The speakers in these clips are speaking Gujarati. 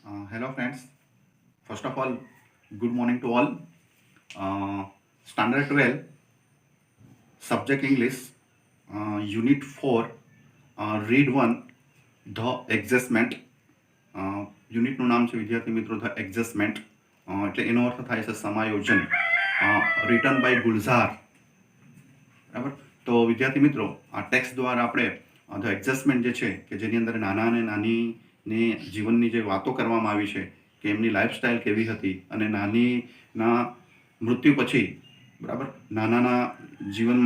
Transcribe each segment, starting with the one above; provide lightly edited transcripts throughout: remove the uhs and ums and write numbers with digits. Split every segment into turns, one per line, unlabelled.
Hello, friends. First of all, good morning to all. Standard 12, Subject English, Unit 4, Read 1, The Adjustment. યુનિટનું નામ છે વિદ્યાર્થી મિત્રો ધ એડજસ્ટમેન્ટ, એટલે એનો અર્થ થાય છે સમાયોજન. Return by Gulzar. બરાબર. તો વિદ્યાર્થી મિત્રો, આ ટેક્સ્ટ દ્વારા આપણે ધ એડજસ્ટમેન્ટ જે છે કે જેની અંદર નાના અને નાનીને જીવનની જે વાતો કરવામાં આવી છે કે એમની લાઈફસ્ટાઈલ કેવી હતી અને નાનીના મૃત્યુ પછી, બરાબર, નાનાના જીવન,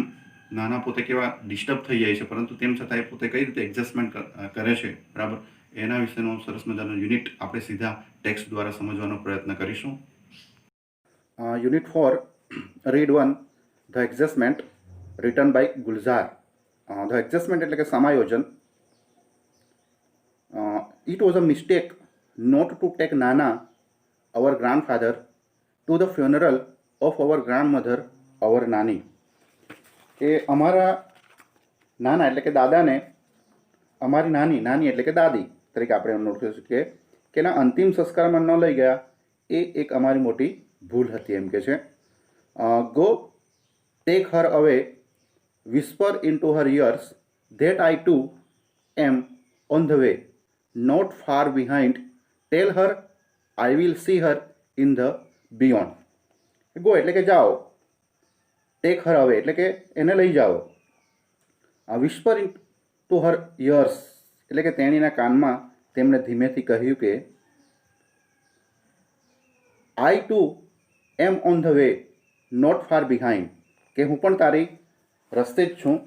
નાના પોતે કેવા ડિસ્ટર્બ થઈ જાય છે પરંતુ તેમ છતાં એ પોતે કઈ રીતે એડજસ્ટમેન્ટ કરે છે, બરાબર, એના વિશેનો સરસ મજાનો યુનિટ આપણે સીધા ટેક્સ્ટ દ્વારા સમજવાનો પ્રયત્ન કરીશું. Unit 4, read 1, the adjustment, written by Gulzar. The adjustment એટલે કે સમાયોજન. It was a mistake not to take Nana, our grandfather, to the funeral of our grandmother, our Nani. કે અમારા નાના એટલે કે દાદાને અમારી નાની એટલે કે દાદી તરીકે આપણે નોટ કરી શકીએ કે એના અંતિમ સંસ્કારમાં ન લઈ ગયા, એ એક અમારી મોટી ભૂલ હતી એમ કે છે. ગો ટેક હર અવે, whisper into her ears that I too am on the way, not far behind. Tell her I will see her in the beyond. Go એટલે કે જાઓ, ટેક હર અવે એટલે કે એને લઈ જાઓ, whisper in to her ears એટલે કે તેણીના કાનમાં તેમણે ધીમેથી કહ્યું કે I too am on the way, not far behind, કે હું પણ તારી રસ્તે જ છું,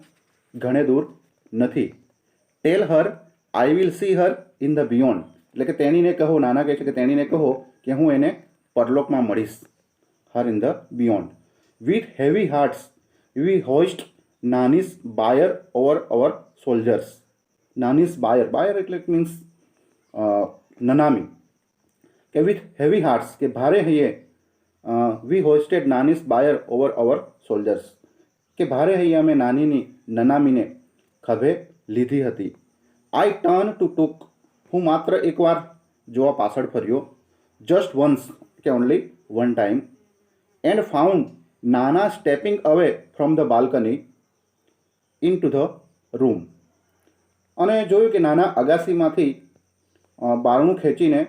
ઘણે દૂર નથી. Tell her I will see her in the beyond એટલે કે તેણીને કહો, નાના કહે છે કે તેણીને કહો કે હું એને પરલોકમાં મળીશ. Her in the beyond. With heavy hearts we hoist નાનીસ બાયર ઓવર અવર સોલ્જર્સ. નાનીસ બાયર એટલે મીન્સ નનામી, કે વિથ હેવી હાર્ટ્સ કે ભારે હૈયે, વી hosted Nani's bier over our soldiers, કે ભારે હૈયે અમે નનામીને ખભે લીધી હતી. આઈ ટર્ન ટુ ટુક, હું માત્ર એકવાર જોવા પાછળ ફર્યો. જસ્ટ વન્સ કે only one time. And found નાના stepping away from the balcony into the room, અને જોયું કે નાના અગાસીમાંથી બારણું ખેંચીને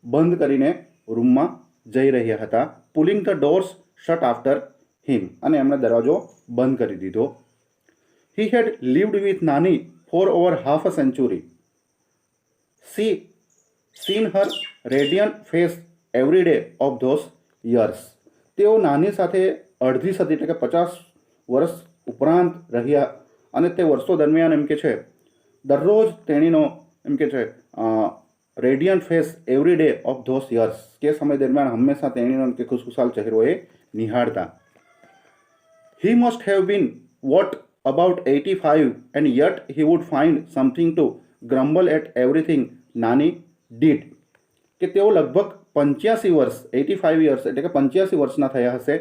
બંધ કરીને રૂમમાં જઈ રહ્યા હતા. Pulling the doors shut after him, અને એમણે દરવાજો બંધ કરી દીધો. હી હેડ લીવડ વિથ નાની for over half a century. See seen her radiant face every day of those years. તેઓ નાની સાથે અડધી સદી એટલે કે 50 વર્ષ ઉપરાંત રહ્યા, અને તે વર્ષો દરમિયાન એમ કે છે દરરોજ તેણીનો એમ કે છે radiant face every day of those years, કે સમય દરમિયાન હંમેશા તેણીનો એમ કે ખુશખુશાલ ચહેરો એ નિહાળતા. He must have been what about 85 and yet he would find something to grumble at everything Nani did. કે તેઓ લગભગ 85 વર્ષ, 85 યર્સ એટલે કે 85 વર્ષના થયા હશે,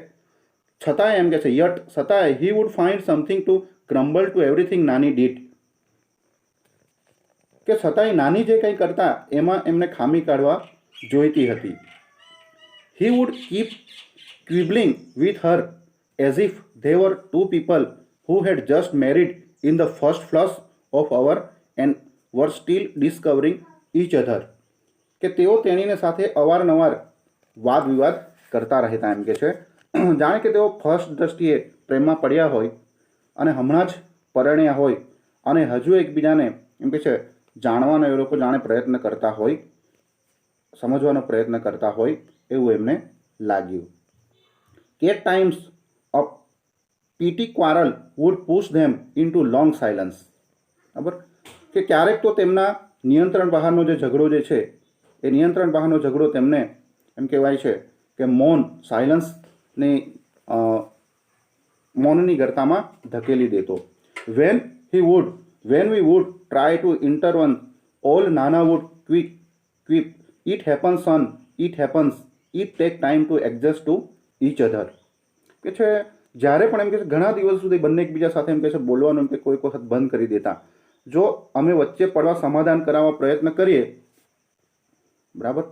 છતાંય એમ કે છે છતાંય he would find something to grumble to everything Nani did, કે છતાંય નાની જે કંઈ કરતા એમાં એમને ખામી કાઢવા જોઈતી હતી. He would keep quibbling with her as if they were two people who had just married in the first flush of our and were still discovering each other. કે તેઓ તેણીને સાથે અવારનવાર વાદ વિવાદ કરતા રહેતા એમ કે છે, જાણે કે તેઓ ફર્સ્ટ દ્રષ્ટિએ પ્રેમમાં પડ્યા હોય અને હમણાં જ પરણ્યા હોય અને હજુ એકબીજાને એમ કે છે જાણવાનો એ લોકો જાણે પ્રયત્ન કરતા હોય, સમજવાનો પ્રયત્ન કરતા હોય એવું એમને લાગ્યું. At times a petty quarrel would push them into long silence. બરાબર, કે ક્યારેક તો તેમના નિયંત્રણ બહારનો જે ઝઘડો જે છે એ નિયંત્રણ બહારનો ઝઘડો તેમને એમ કહેવાય છે કે મૌન, સાયલન્સની મૌનની ગર્તામાં ધકેલી દેતો. When we would try to intervene, all Nana would quip, it happens son, it happens, it take time to adjust to each other. કે છે જ્યારે પણ એમ કે ઘણા દિવસ સુધી બંને એકબીજા સાથે એમ કે છે બોલવાનું એમ કે કોઈક વખત બંધ કરી દેતા. જો અમે વચ્ચે પડવા સમાધાન કરાવવા પ્રયત્ન કરીએ, બરાબર.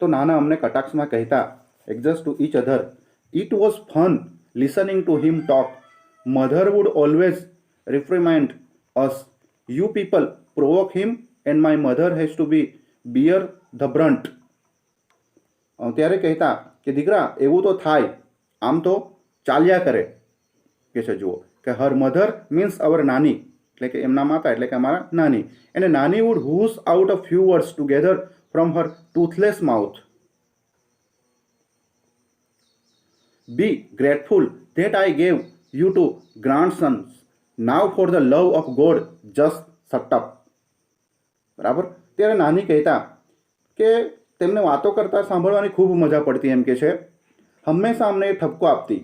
તો નાના અમને કટાક્ષમાં કહેતા adjust to each other, it was fun listening to him talk. Mother would always reprimand us, you people provoke him and my mother has to be bear the brunt. ત્યારે કહેતા કે દીકરા એવું તો થાય, આમ તો ચાલ્યા કરે કે છે. જુઓ કે હર મધર મીન્સ અવર નાની, એટલે કે એમના માતા એટલે કે અમારા નાની. અને નાની would wheeze out a few words together from her toothless mouth. Be grateful that I gave you two grandsons, now for the love of God just shut up. બરાબર. ત્યારે નાની કહેતા કે તેમને વાતો કરતાં સાંભળવાની ખૂબ મજા પડતી એમ કે છે. હંમેશા અમને ઠપકો આપતી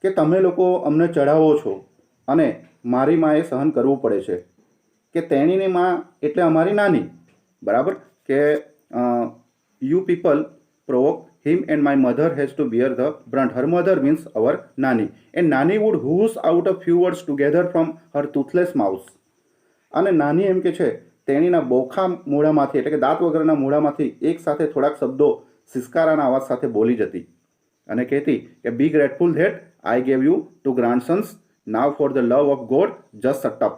કે તમે લોકો અમને ચઢાવો છો અને મારી માએ સહન કરવું પડે છે. કે તેણીની માં એટલે અમારી નાની. બરાબર. કે you people provoke him and my mother has to bear the brunt. Her mother means our નાની. એન્ડ નાની would wheeze out a few words together from her toothless mouth. અને નાની એમ કે છે તેણીના બોખા મૂળામાંથી એટલે કે દાંત વગરના મૂળામાંથી એક સાથે થોડાક શબ્દો સિસકારાના અવાજ સાથે બોલી જતી અને કહેતી કે be grateful that I gave you two grandsons, now for the love of God just shut up.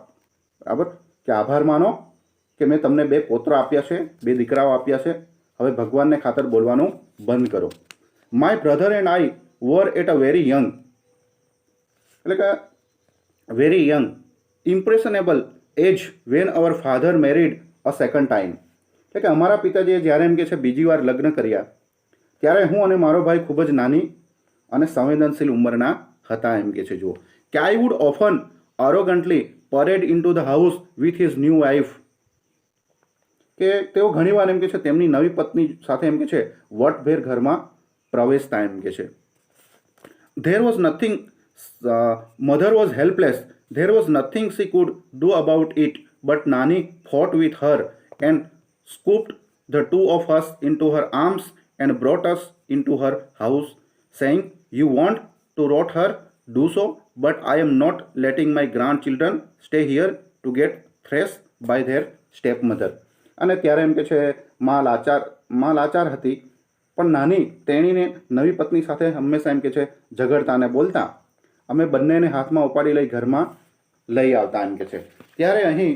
બરાબર. કે આભાર માનો કે મેં તમને 2 પૌત્રો આપ્યા છે, 2 દીકરાઓ આપ્યા છે, હવે ભગવાનને ખાતર બોલવાનું બંધ કરો. My brother and I were at a very young, એટલે કે very young impressionable age when our father married a second time. એટલે કે અમારા પિતાજીએ જ્યારે એમ કે છે બીજી વાર લગ્ન કર્યા ત્યારે હું અને મારો ભાઈ ખૂબ જ નાની અને સંવેદનશીલ ઉંમરના હતા એમ કે છે. જુઓ કે I would often arrogantly parade into the house with his new wife. કે તેઓ ઘણીવાર એમ કે છે તેમની નવી પત્ની સાથે એમ કે છે વટભેર ઘરમાં પ્રવેશતા એમ કે છે. There was nothing, mother was helpless, there was nothing she could do about it, but Nani fought with her and scooped the 2 of us into her arms and brought us into her house, saying, you want to rot her, do so, but I am not letting my grandchildren stay here to get thrashed by their stepmother. અને ત્યારે એમ કે છે માં લાચાર હતી, પણ નાની તેણીને નવી પત્ની સાથે હંમેશા એમ કે છે ઝઘડતા અને બોલતા અમે બંનેને હાથમાં ઉપાડી લઈ ઘરમાં લઈ આવતા એમ કે છે. ત્યારે અહીં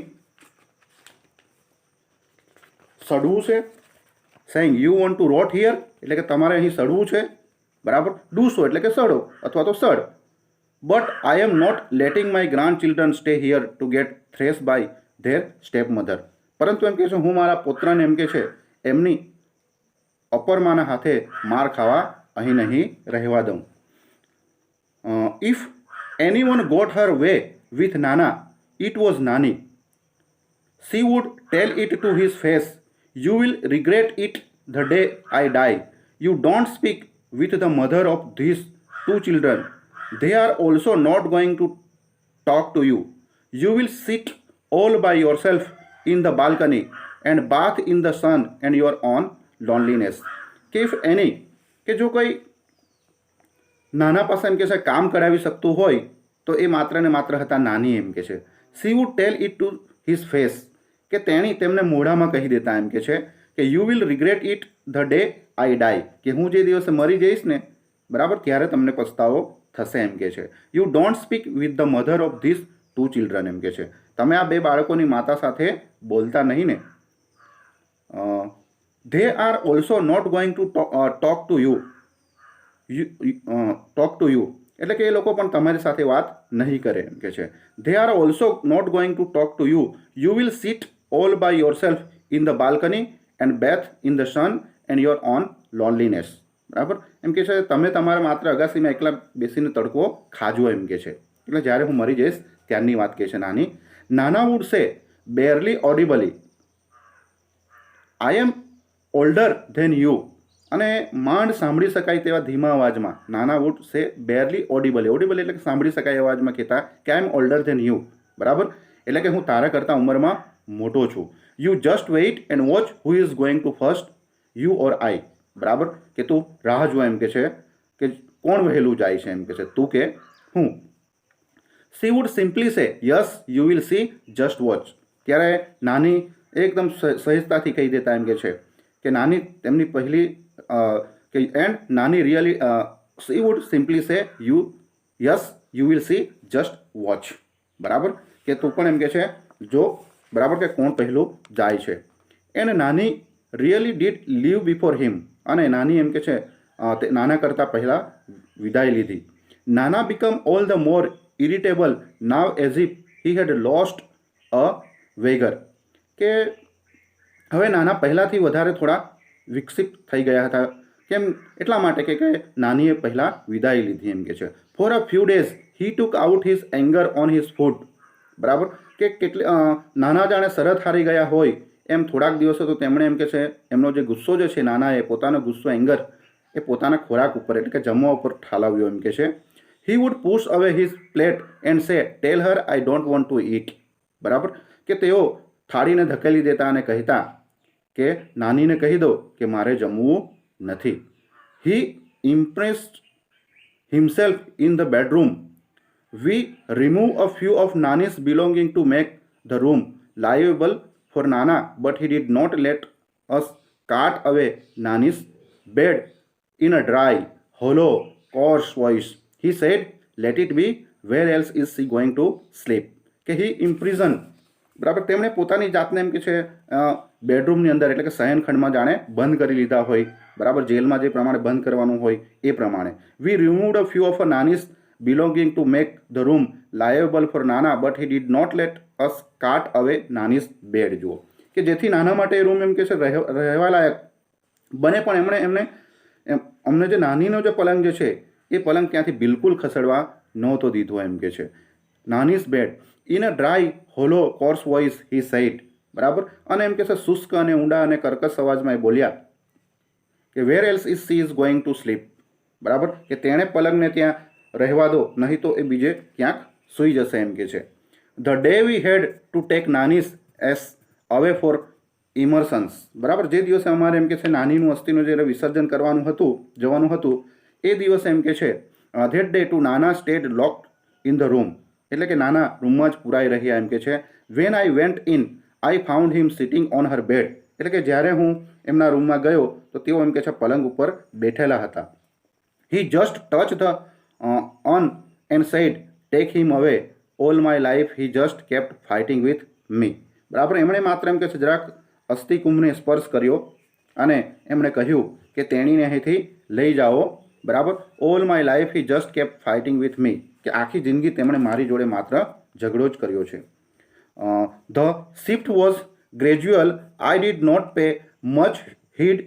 સડવું છે, saying you want to rot here એટલે કે તમારે અહીં સડવું છે. બરાબર. ડુ સો એટલે કે સડો અથવા તો સડ. But I am not letting my grandchildren stay here to get thrash by their stepmother. પરંતુ એમ કે છે હું મારા પુત્રને એમ કે છે એમની અપરમાના હાથે માર ખાવા અહીં નહીં રહેવા દઉં. If anyone got her way with Nana, it was Nani. She would tell it to his face, you will regret it the day I die. You don't speak with the mother of these 2 children. They are also not going to talk to you. You will sit all by yourself in the balcony and bath in the sun and your own loneliness. કે if any, કે જો કોઈ નાના પાસે એમ કે છે કામ કરાવી શકતું હોય તો એ માત્ર ને માત્ર હતા નાની એમ કે છે. She would tell it to his face, કે તેણી તેમને મોઢામાં કહી દેતા એમ કે છે કે you will regret it the day I die, કે હું જે દિવસે મરી જઈશ ને બરાબર ત્યારે તમને પસ્તાવો થશે એમ કે છે. You don't speak with the mother of this 2 children એમ કે છે તમે આ 2 બાળકોની માતા સાથે બોલતા નહીં ને. They are also not going to talk to you એટલે કે એ લોકો પણ તમારી સાથે વાત નહીં કરે એમ કે છે. They are also not going to talk to you, you will sit all by yourself in the balcony and bathe in the sun and your own loneliness. બરાબર. એમ કે છે તમે તમારા માત્ર અગાસીમાં એકલા બેસીને તડકો ખાજો એમ કે છે. એટલે જ્યારે હું મરી જઈશ ત્યારની વાત કહે છે નાની. નાના would say barely audibly, I am older than you. અને માંડ સાંભળી શકાય તેવા ધીમા અવાજમાં નાના વુડ સે બેરલી ઓડિબલ એટલે કે સાંભળી શકાય અવાજમાં કહેતા કે I am older than you. બરાબર. એટલે કે હું તારા કરતાં ઉંમરમાં મોટો છું. You just wait and watch who is going to first, you or I. બરાબર. કે તું રાહ જો એમ કે છે કે કોણ વહેલું જાય છે એમ કે છે, તું કે હું. She would simply say yes you will see, just watch. ત્યારે નાની એકદમ સહેજતાથી કહી દેતા એમ કે છે કે નાની તેમની પહેલી કે એન્ડ નાની really she would simply say yes you will see just watch. બરાબર કે તું પણ એમ કે છે જો, બરાબર કે કોણ પહેલું જાય છે. એન્ડ નાની રિયલી ડીડ લીવ બિફોર હિમ, અને નાની એમ કે છે તે નાના કરતાં પહેલાં વિદાય લીધી. નાના become all the more irritable now as if he had lost a wager, કે હવે નાના પહેલાંથી વધારે થોડા વિકસિત થઈ ગયા હતા. કેમ? એટલા માટે કે નાનીએ પહેલાં વિદાય લીધી એમ કે છે. For a few days he took out his anger on his food. બરાબર કે નાના જાણે શરત હારી ગયા હોય એમ થોડાક દિવસો તો તેમણે એમ કે છે એમનો જે ગુસ્સો જે છે નાનાએ પોતાનો ગુસ્સો એંગર એ પોતાના ખોરાક ઉપર એટલે કે જમવા ઉપર ઠાલવ્યો એમ કે છે. He would push away his plate and say tell her I don't want to eat. બરાબર કે તેઓ થાળીને ધકેલી દેતા અને કહેતા કે નાનીને કહી દો કે મારે જમવું નથી. He impressed himself in the bedroom. We remove a few of નાનીઝ belonging to make the room liveable for નાના, but he did not let us cart away નાનીઝ bed in a dry, hollow, coarse voice. He said, let it be, where else is she going to sleep? કે he imprisoned. બરાબર તેમણે પોતાની જાતને એમ કે છે બેડરૂમની અંદર એટલે કે શયનખંડમાં જાણે બંધ કરી લીધા હોય. બરાબર જેલમાં જે પ્રમાણે બંધ કરવાનું હોય એ પ્રમાણે. We removed a few of a Nani's belonging to make the room livable for નાના, but he did not let us cart away નાનીઝ bed. જુઓ કે જેથી નાના માટે એ રૂમ એમ કે છે રહેવા લાયક બને, પણ એમને અમને જે નાનીનો જે પલંગ જે છે એ પલંગ ત્યાંથી બિલકુલ ખસેડવા નહોતો દીધો એમ કે છે. Nani's bed in a dry hollow coarse voice he said. બરાબર અને એમ કે છે શુષ્ક અને ઊંડા અને કર્કશ અવાજમાં એ બોલ્યા કે where else is she is going to sleep. બરાબર કે તેણે પલંગને ત્યાં રહેવા દો, નહીં તો એ બીજે ક્યાંક સૂઈ જશે એમ કે છે. The day we had to take Nani's ashes away for immersions. બરાબર જે દિવસે અમારે એમ કે છે નાનીનું અસ્થિનું જે વિસર્જન કરવાનું હતું, જવાનું હતું, એ દિવસે એમ કે છે ધેટ ડે ટુ નાના stayed locked in the room, એટલે કે નાના રૂમમાં જ પુરાઈ રહ્યા એમ કે છે. When I went in I found him sitting on her bed, એટલે કે જ્યારે હું એમના રૂમમાં ગયો તો તેઓ એમ કે છે પલંગ ઉપર બેઠેલા હતા. He just touch the urn and said take him away, all my life he just kept fighting with me. બરાબર એમણે માત્ર એમ કે છે જરાક અસ્થિકુંભને સ્પર્શ કર્યો અને એમણે કહ્યું કે તેણીને અહીંથી લઈ જાઓ. બરાબર all my life he just kept fighting with me, કે આખી જિંદગી તેમણે મારી જોડે માત્ર ઝઘડો જ કર્યો છે. The shift was gradual, I did not pay much heed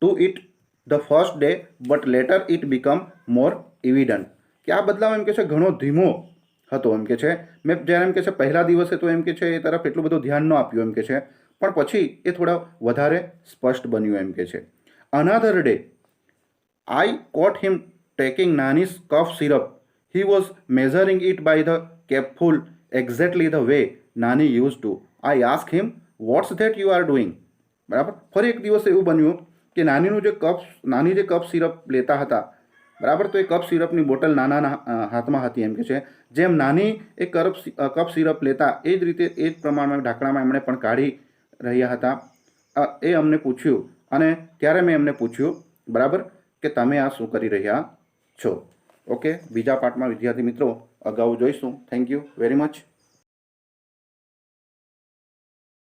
to it the first day, but later it become more evident. કે આ બદલાવ એમ કે છે ઘણો ધીમો હતો એમ કે છે. મેં જ્યારે એમ કે છે પહેલા દિવસે તો એમ કે છે એ તરફ એટલું બધું ધ્યાન ન આપ્યું એમ કે છે, પણ પછી એ થોડા વધારે સ્પષ્ટ બન્યું એમ કે છે. Another day I caught him taking Nani's cough syrup. He was measuring it by the capful exactly the way Nani use to. I ask him what's that you are doing. બરાબર ફરી એક દિવસ એવું બન્યું કે નાની જે કપ સિરપ લેતા હતા, બરાબર તો એ કપ સિરપની બોટલ નાનાના હાથમાં હતી એમ કે છે. જેમ નાની એ કપ સિરપ લેતા એ જ રીતે એ જ પ્રમાણમાં ઢાંકણામાં એમણે પણ કાઢી રહ્યા હતા. એ અમને પૂછ્યું અને ત્યારે મેં એમને પૂછ્યું બરાબર કે તમે આ શું કરી રહ્યા છો. ઓકે બીજા પાર્ટમાં વિદ્યાર્થી મિત્રો અગાઉ જોઈશું. Thank you very much.